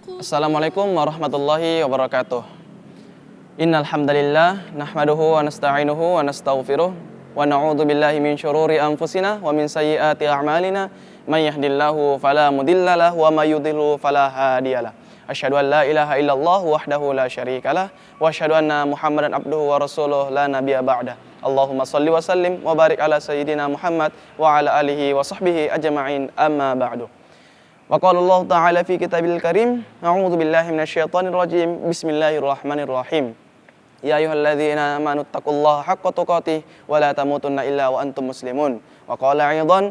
Assalamualaikum warahmatullahi wabarakatuh. Innal hamdalillah nahmaduhu wa nasta'inuhu wa nastaghfiruh wa na'udzu billahi min syururi anfusina wa min sayyiati a'malina may yahdihillahu fala mudhillalah wa may yudhlil fala hadiyalah. Asyhadu an la ilaha illallah wahdahu la syarikalah wa asyhadu anna Muhammadan abduhu wa rasuluh la nabiyya ba'dah. Allahumma shalli wa sallim wa barik ala sayyidina Muhammad wa ala alihi wa sahbihi ajma'in amma ba'du. Wa qala Allah Ta'ala fi kitabil karim, a'udzu billahi minasyaitonir rajim, bismillahirrahmanirrahim. Ya ayyuhalladzina amanu taqullaha haqqa tuqatih wa la tamutunna illa wa antum muslimun. Wa qala aidan,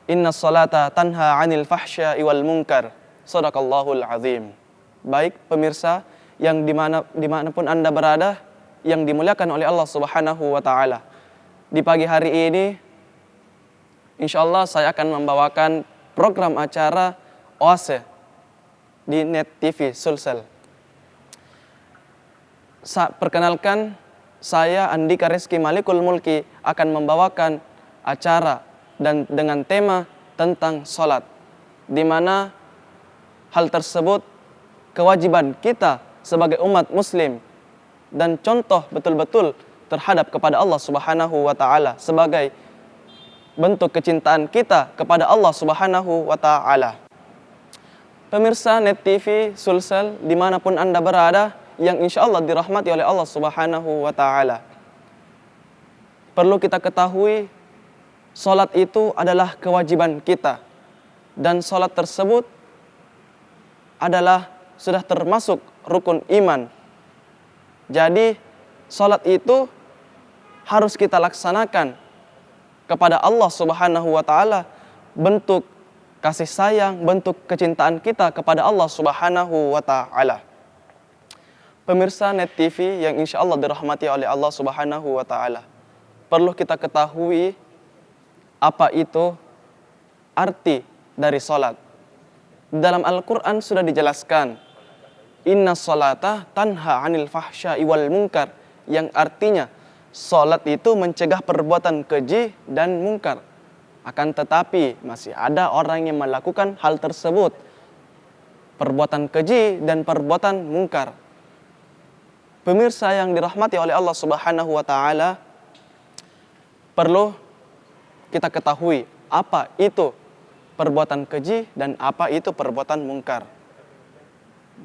innas salata tanha 'anil fahsya'i wal munkar. Shadaqallahul azim. Baik pemirsa yang dimanapun Anda berada, yang dimuliakan oleh Allah Subhanahu wa Ta'ala. Di pagi hari ini insyaallah saya akan membawakan program acara Oase di Net TV Sulsel. Perkenalkan, saya Andika Rizky Malikul Mulki akan membawakan acara dan dengan tema tentang sholat, di mana hal tersebut kewajiban kita sebagai umat muslim dan contoh betul-betul terhadap kepada Allah Subhanahu wa Ta'ala sebagai bentuk kecintaan kita kepada Allah Subhanahu wa Ta'ala. Pemirsa Net TV Sulsel dimanapun Anda berada, yang insya Allah dirahmati oleh Allah Subhanahu wa Ta'ala. Perlu kita ketahui, sholat itu adalah kewajiban kita, dan sholat tersebut adalah sudah termasuk rukun iman. Jadi sholat itu harus kita laksanakan kepada Allah Subhanahu wa Ta'ala, bentuk kasih sayang, bentuk kecintaan kita kepada Allah Subhanahu wa Ta'ala. Pemirsa Net TV yang insya Allah dirahmati oleh Allah Subhanahu wa Ta'ala, perlu kita ketahui apa itu arti dari sholat. Dalam Al-Quran sudah dijelaskan, inna sholata tanha 'anil fahsya'i wal munkar, yang artinya sholat itu mencegah perbuatan keji dan mungkar. Akan tetapi masih ada orang yang melakukan hal tersebut, perbuatan keji dan perbuatan mungkar. Pemirsa yang dirahmati oleh Allah Subhanahu wa Ta'ala, perlu kita ketahui apa itu perbuatan keji dan apa itu perbuatan mungkar.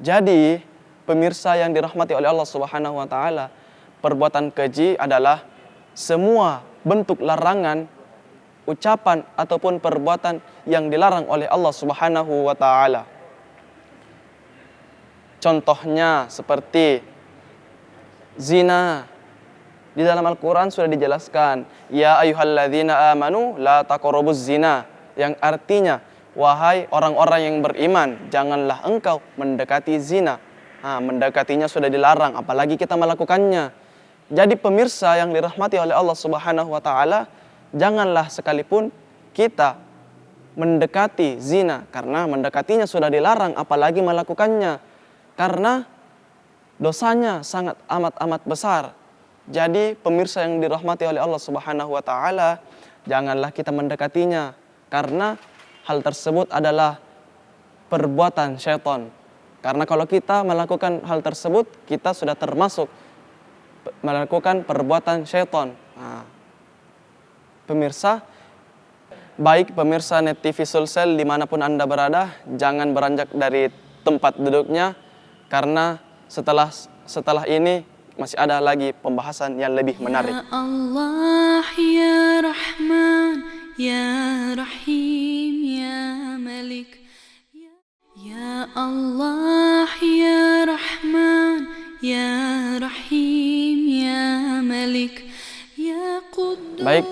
Jadi pemirsa yang dirahmati oleh Allah Subhanahu wa Ta'ala, perbuatan keji adalah semua bentuk larangan, ucapan ataupun perbuatan yang dilarang oleh Allah Subhanahu wa Ta'ala. Contohnya seperti zina. Di dalam Al-Quran sudah dijelaskan, ya ayyuhalladzina amanu la taqrabuz zina, yang artinya, wahai orang-orang yang beriman, janganlah engkau mendekati zina. Mendekatinya sudah dilarang, apalagi kita melakukannya. Jadi pemirsa yang dirahmati oleh Allah Subhanahu wa Ta'ala, janganlah sekalipun kita mendekati zina, karena mendekatinya sudah dilarang, apalagi melakukannya, karena dosanya sangat amat besar. Jadi pemirsa yang dirahmati oleh Allah Subhanahu wa Ta'ala, janganlah kita mendekatinya, karena hal tersebut adalah perbuatan syaitan. Karena kalau kita melakukan hal tersebut, kita sudah termasuk melakukan perbuatan syaitan. Pemirsa, baik pemirsa Net TV Sulsel dimanapun Anda berada, jangan beranjak dari tempat duduknya, karena setelah ini masih ada lagi pembahasan yang lebih menarik. Ya Allah, ya Rahman, ya Rahim, ya Malik. Ya Allah, ya Rahman, ya Rahim, ya Malik, ya Quddus. Baik,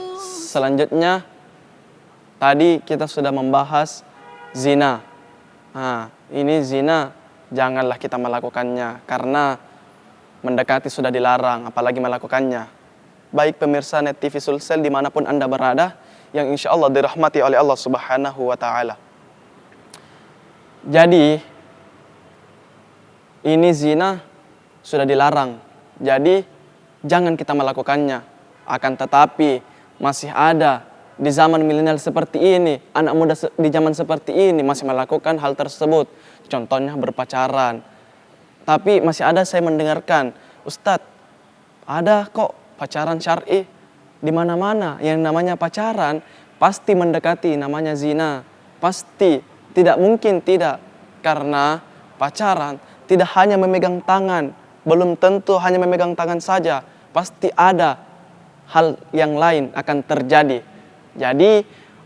selanjutnya tadi kita sudah membahas zina. Ini zina, janganlah kita melakukannya, karena mendekati sudah dilarang, apalagi melakukannya. Baik pemirsa Net TV Sulsel dimanapun Anda berada, yang insya Allah dirahmati oleh Allah Subhanahu wa Ta'ala. Jadi ini zina sudah dilarang, jadi jangan kita melakukannya. Akan tetapi masih ada di zaman milenial seperti ini, anak muda di zaman seperti ini masih melakukan hal tersebut. contohnya berpacaran. Tapi masih ada saya mendengarkan, Ustadz, ada kok pacaran syar'i di mana-mana. Yang namanya pacaran pasti mendekati namanya zina. Pasti, tidak mungkin tidak. Karena pacaran tidak hanya memegang tangan, belum tentu hanya memegang tangan saja. Pasti ada hal yang lain akan terjadi. Jadi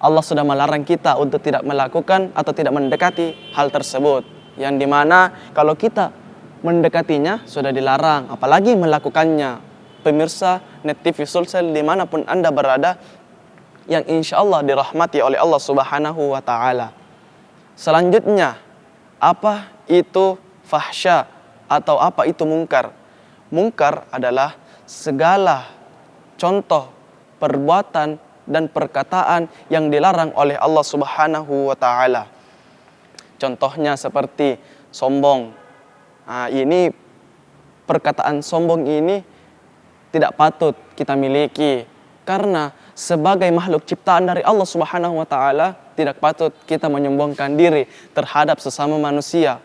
Allah sudah melarang kita untuk tidak melakukan atau tidak mendekati hal tersebut. Yang dimana kalau kita mendekatinya sudah dilarang, apalagi melakukannya. Pemirsa Net TV Sulsel dimanapun Anda berada, yang insya Allah dirahmati oleh Allah Subhanahu wa Ta'ala. Selanjutnya, apa itu fahsya atau apa itu mungkar? Mungkar adalah segala contoh perbuatan dan perkataan yang dilarang oleh Allah Subhanahu wa Ta'ala. Contohnya seperti sombong. Nah, ini perkataan sombong ini tidak patut kita miliki, karena sebagai makhluk ciptaan dari Allah Subhanahu wa Ta'ala tidak patut kita menyombongkan diri terhadap sesama manusia.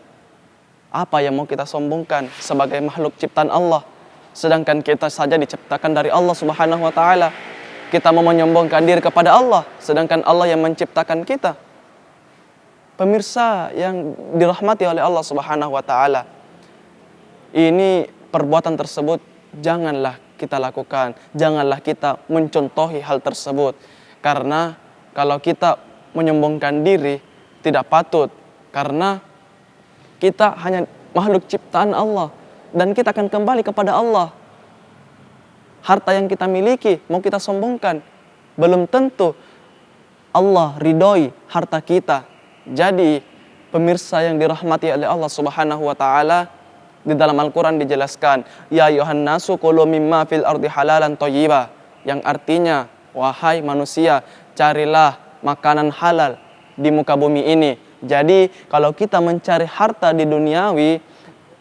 Apa yang mau kita sombongkan sebagai makhluk ciptaan Allah, sedangkan kita saja diciptakan dari Allah Subhanahu wa Ta'ala. Kita mau menyombongkan diri kepada Allah, sedangkan Allah yang menciptakan kita. Pemirsa yang dirahmati oleh Allah Subhanahu wa Ta'ala, ini perbuatan tersebut janganlah kita lakukan, janganlah kita mencontohi hal tersebut. Karena kalau kita menyombongkan diri tidak patut, karena kita hanya makhluk ciptaan Allah dan kita akan kembali kepada Allah. Harta yang kita miliki mau kita sombongkan, belum tentu Allah ridhoi harta kita. Jadi pemirsa yang dirahmati oleh Allah Subhanahu wa Ta'ala, di dalam Al-Quran dijelaskan, ya ayuhan nasu kulu mimma fil ardi halalan thayyiba, yang artinya, wahai manusia, carilah makanan halal di muka bumi ini. Jadi kalau kita mencari harta di duniawi,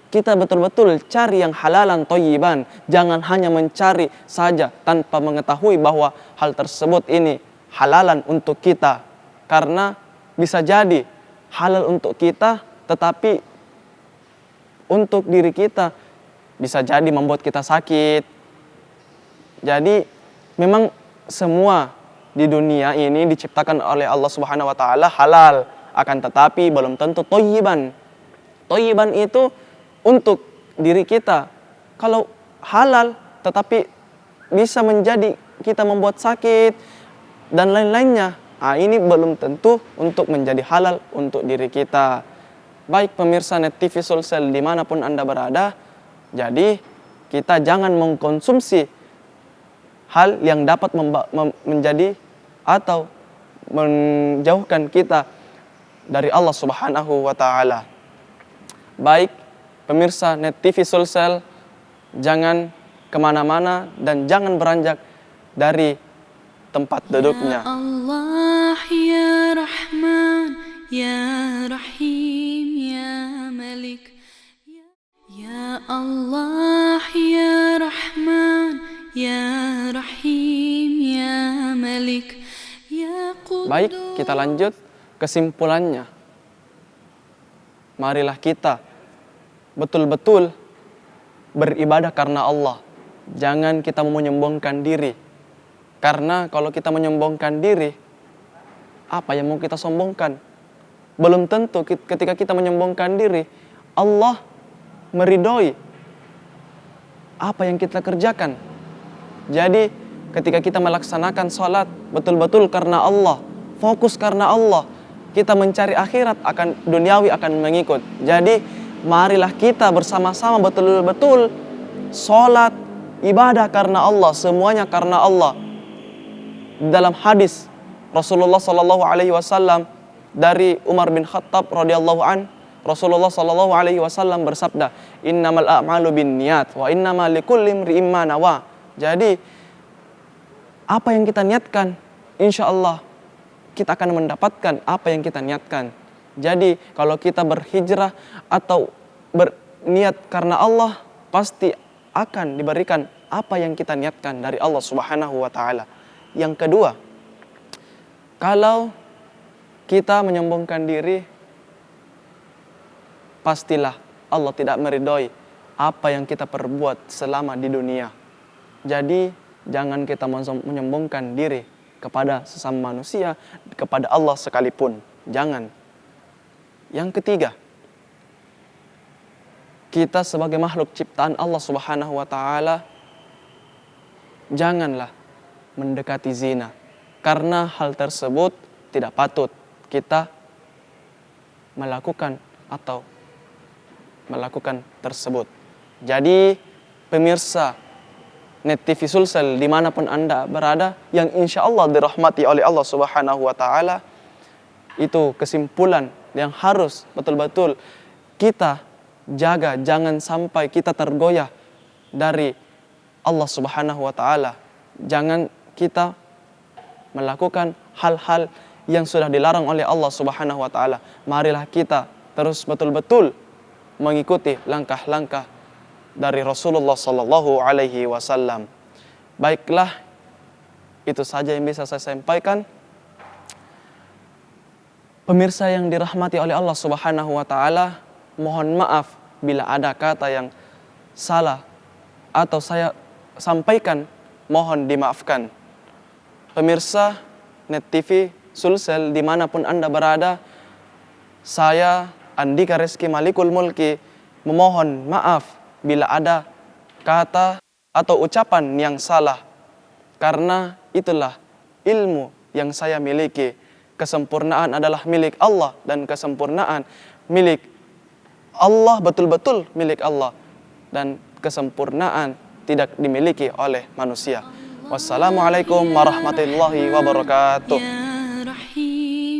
kita betul-betul cari yang halalan thayyiban. Jangan hanya mencari saja tanpa mengetahui bahwa hal tersebut ini halalan untuk kita. Karena bisa jadi halal untuk kita, tetapi untuk diri kita bisa jadi membuat kita sakit. Jadi memang semua di dunia ini diciptakan oleh Allah Subhanahu wa Ta'ala halal, akan tetapi belum tentu thayyiban. Thayyiban itu untuk diri kita. Kalau halal tetapi bisa menjadi kita membuat sakit dan lain-lainnya, ini belum tentu untuk menjadi halal untuk diri kita. Baik pemirsa Net TV Sulsel dimanapun Anda berada, jadi kita jangan mengkonsumsi hal yang dapat menjadi atau menjauhkan kita dari Allah Subhanahu wa Ta'ala. Baik pemirsa Net TV Sulsel, jangan kemana-mana dan jangan beranjak dari tempat duduknya. Ya Allah ya Rahman ya Rahim ya Malik, ya Allah ya Rahman ya Rahim ya Malik, ya Qudus. Baik, kita lanjut kesimpulannya. Marilah kita betul-betul beribadah karena Allah. Jangan kita menyombongkan diri. Karena kalau kita menyombongkan diri, apa yang mau kita sombongkan? Belum tentu ketika kita menyombongkan diri, Allah meridhoi apa yang kita kerjakan. Jadi ketika kita melaksanakan sholat betul-betul karena Allah, fokus karena Allah, kita mencari akhirat, akan duniawi akan mengikut. Jadi marilah kita bersama-sama betul-betul sholat, ibadah karena Allah, semuanya karena Allah. Dalam hadis Rasulullah Sallallahu Alaihi Wasallam dari Umar bin Khattab radhiyallahu an, Rasulullah Sallallahu Alaihi Wasallam bersabda, innamal a'malu binniyat wa innamal likulli imri'in ma nawa. Jadi apa yang kita niatkan, insya Allah kita akan mendapatkan apa yang kita niatkan. Jadi kalau kita berhijrah atau berniat karena Allah, pasti akan diberikan apa yang kita niatkan dari Allah Subhanahu wa Ta'ala. Yang kedua, kalau kita menyombongkan diri, pastilah Allah tidak meridhoi apa yang kita perbuat selama di dunia. Jadi jangan kita menyombongkan diri kepada sesama manusia, kepada Allah sekalipun. Jangan. Yang ketiga, kita sebagai makhluk ciptaan Allah Subhanahu wa taala, janganlah mendekati zina. Karena hal tersebut tidak patut kita melakukan tersebut. Jadi pemirsa Net TV Sulsel dimanapun Anda berada, yang insya Allah dirahmati oleh Allah Subhanahu wa taala, itu kesimpulan yang harus betul-betul kita jaga, jangan sampai kita tergoyah dari Allah Subhanahu wa taala. Jangan kita melakukan hal-hal yang sudah dilarang oleh Allah Subhanahu wa taala. Marilah kita terus betul-betul mengikuti langkah-langkah dari Rasulullah sallallahu alaihi wasallam. Baiklah, itu saja yang bisa saya sampaikan. Pemirsa yang dirahmati oleh Allah Subhanahu wa taala, mohon maaf bila ada kata yang salah atau saya sampaikan, mohon dimaafkan. Pemirsa Net TV Sulsel dimanapun Anda berada, saya Andika Rizky Malikul Mulki memohon maaf bila ada kata atau ucapan yang salah, karena itulah ilmu yang saya miliki. Kesempurnaan adalah milik Allah, dan kesempurnaan milik Allah betul-betul milik Allah, dan kesempurnaan tidak dimiliki oleh manusia. Wassalamualaikum warahmatullahi wabarakatuh.